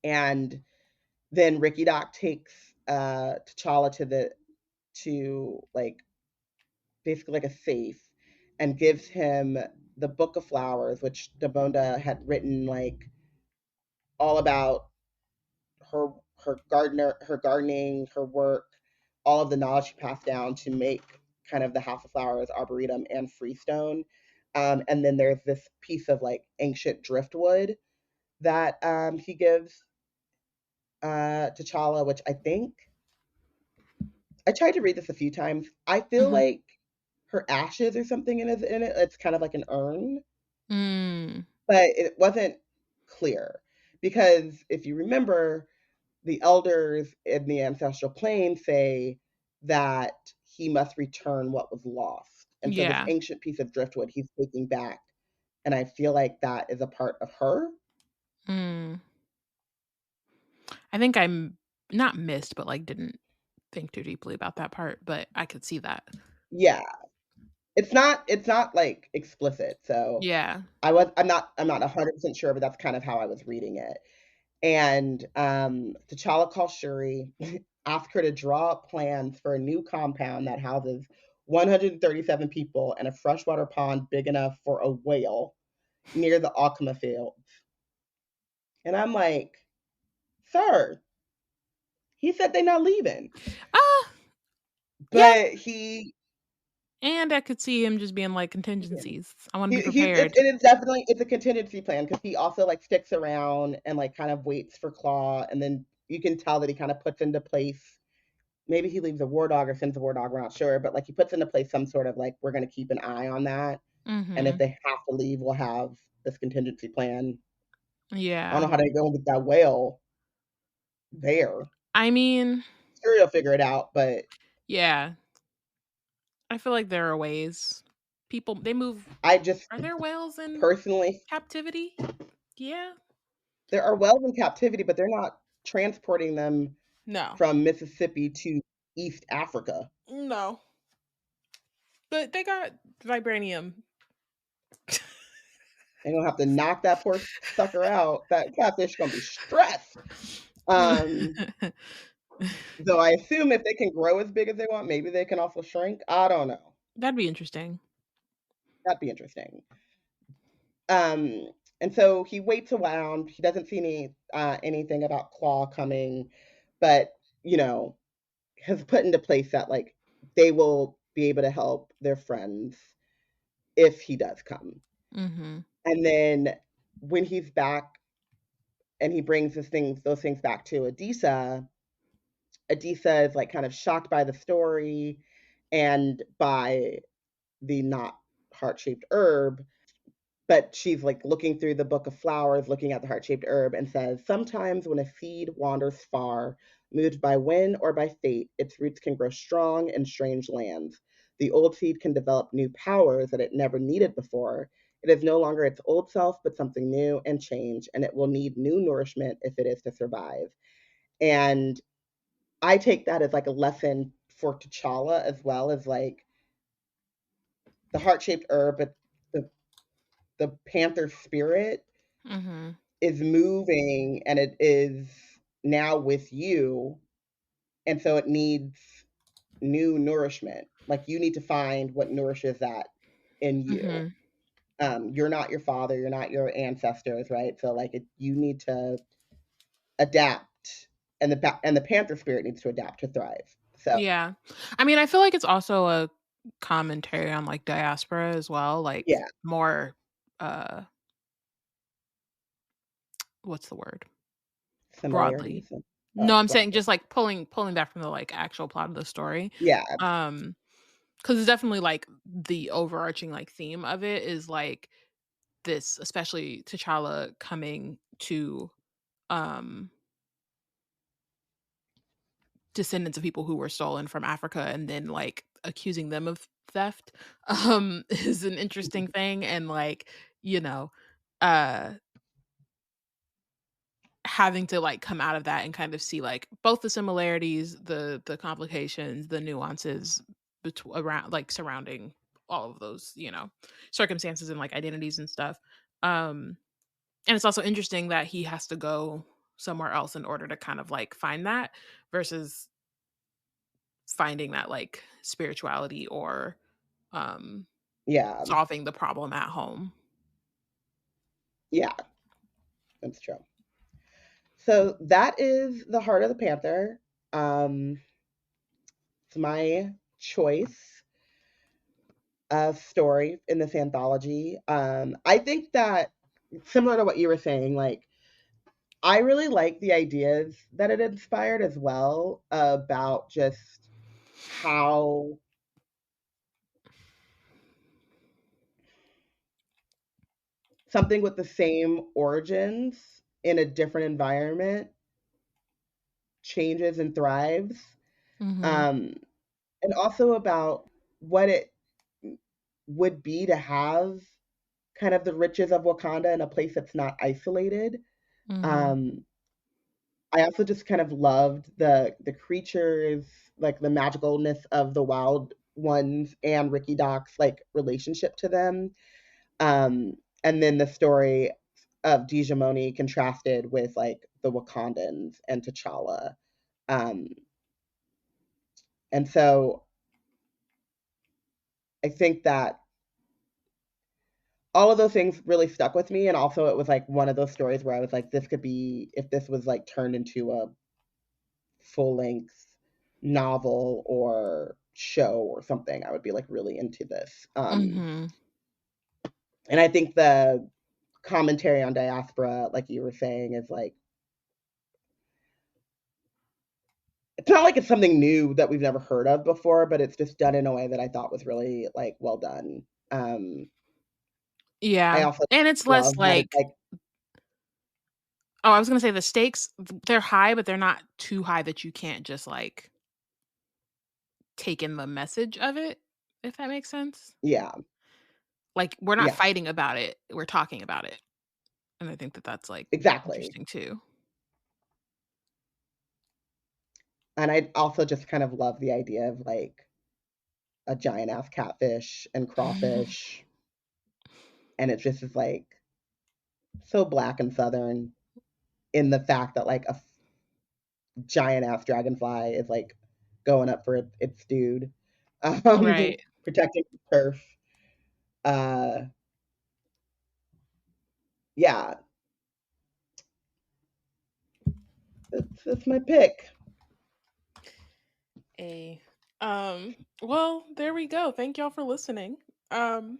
And then Ricky Doc takes T'Challa to like basically like a safe, and gives him the Book of Flowers, which Dabonda had written like all about her her gardening, her work, all of the knowledge she passed down to make kind of the House of Flowers, Arboretum, and Freestone. And then there's this piece of like ancient driftwood that he gives T'Challa, which I tried to read this a few times. I feel Mm-hmm. like her ashes or something in it. It's kind of like an urn, Mm. but it wasn't clear because if you remember, the elders in the ancestral plane say that he must return what was lost. And so this Yeah. ancient piece of driftwood he's taking back. And I feel like that is a part of her. Mm. I think I'm not missed, but like didn't think too deeply about that part, but I could see that. Yeah. It's not like explicit. So Yeah. I'm not 100% sure, but that's kind of how I was reading it. And T'Challa calls Shuri, asks her to draw up plans for a new compound that houses 137 people and a freshwater pond big enough for a whale near the Alchema fields. And I'm like, sir, he said they're not leaving. Ah, yeah. But he, And I could see him just being like yeah. contingencies. I want to be He's prepared. it's definitely it's a contingency plan because he also like sticks around and like kind of waits for Claw, and then you can tell that he kind of puts into place. Maybe he leaves a war dog or sends a war dog. We're not sure, but like he puts into place some sort of like we're going to keep an eye on that, and if Mm-hmm. they have to leave, we'll have this contingency plan. I don't Yeah. know how they're going to get that whale there. I mean, Sure, you'll figure it out, but yeah. I feel like there are ways. People they move. I just Are there whales in personally, captivity? Yeah. there are whales in captivity, but they're not transporting them No. from Mississippi to East Africa. No. But they got vibranium. They're gonna have to knock that poor sucker out. That catfish gonna be stressed. Um, though I assume if they can grow as big as they want, maybe they can also shrink. I don't know. That'd be interesting. That'd be interesting. Um, and so he waits around. He doesn't see anything about Claw coming, but you know, has put into place that like they will be able to help their friends if he does come. Mm-hmm. And then when he's back and he brings those things back to Adisa is like kind of shocked by the story and by the not heart-shaped herb, but she's like looking through the Book of Flowers, looking at the heart-shaped herb, and says, sometimes when a seed wanders far, moved by wind or by fate, its roots can grow strong in strange lands. The old seed can develop new powers that it never needed before. It is no longer its old self, but something new and changed, and it will need new nourishment if it is to survive. And I take that as like a lesson for T'Challa as well as like the heart-shaped herb, but the the panther spirit Mm-hmm. is moving and it is now with you, and so it needs new nourishment. Like you need to find what nourishes that in you. Mm-hmm. You're not your father, you're not your ancestors, right? So like you need to adapt, and the panther spirit needs to adapt to thrive. So Yeah. I mean, I feel like it's also a commentary on like diaspora as well, like yeah, more uh what's the word? Broadly. similarities. No, Oh, I'm saying broadly. just like pulling back from the like actual plot of the story. Yeah, Um cuz it's definitely like the overarching like theme of it is like this, especially T'Challa coming to um descendants of people who were stolen from Africa and then like accusing them of theft is an interesting thing, and like, you know, uh having to like come out of that and kind of see like both the similarities, the complications, the nuances around like surrounding all of those, circumstances and like identities and stuff. And it's also interesting that he has to go somewhere else in order to kind of like find that versus finding that like spirituality or um yeah, solving the problem at home. yeah, that's true. So that is the Heart of the Panther. It's my choice story in this anthology. I think that, similar to what you were saying, like I really like the ideas that it inspired as well, about just how something with the same origins in a different environment changes and thrives. Mhm. Um, and also about what it would be to have kind of the riches of Wakanda in a place that's not isolated. Mhm. Um, I also just kind of loved the creatures, like the magicalness of the wild ones and Ricky Doc's like relationship to them. And then the story of Dijamoni contrasted with like the Wakandans and T'Challa. Um, and so I think that all of those things really stuck with me. And also it was like one of those stories where I was like, this could be, if this was like turned into a full length novel or show or something, I would be like really into this. Mhm. And I think the commentary on diaspora, like you were saying, is like, it's not like it's something new that we've never heard of before, but it's just done in a way that I thought was really like well done. I Yeah. also And it's less love that it's like, like, oh, I was going to say the stakes, they're high, but they're not too high that you can't just like take in the message of it, if that makes sense. yeah, Like we're not yes, fighting about it, we're talking about it. And I think that that's like exactly. interesting too. And I also just kind of love the idea of like a giant ass catfish and crawfish, and it just is like so black and southern in the fact that like a giant ass dragonfly is like going up for its dude, Right. protecting the turf. Uh, yeah, that's my pick. A well, there we go. Thank y'all for listening. Um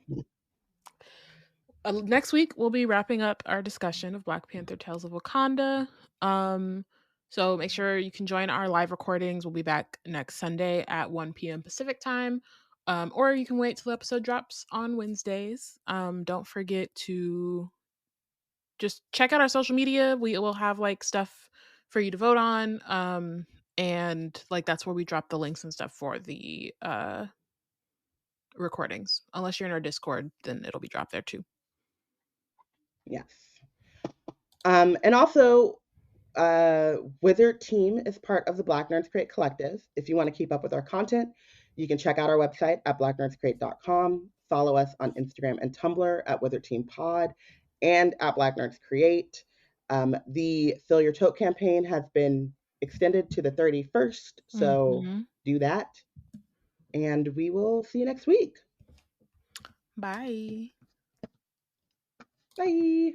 Next week we'll be wrapping up our discussion of Black Panther Tales of Wakanda. Um so make sure you can join our live recordings. We'll be back next Sunday at 1 p.m. Pacific time. Or you can wait till the episode drops on Wednesdays. Don't forget to just check out our social media. We will have like stuff for you to vote on. And like that's where we drop the links and stuff for the recordings. Unless you're in our Discord, then it'll be dropped there too. Yes. And also, Wizard Team is part of the Black Nerds Create Collective. If you want to keep up with our content, you can check out our website at blacknerdscreate.com. Follow us on Instagram and Tumblr at Wizard Team Pod and at Black Nerds Create. The Fill Your Tote campaign has been extended to the 31st, so Mhm. do that. And we will see you next week. Bye. Bye.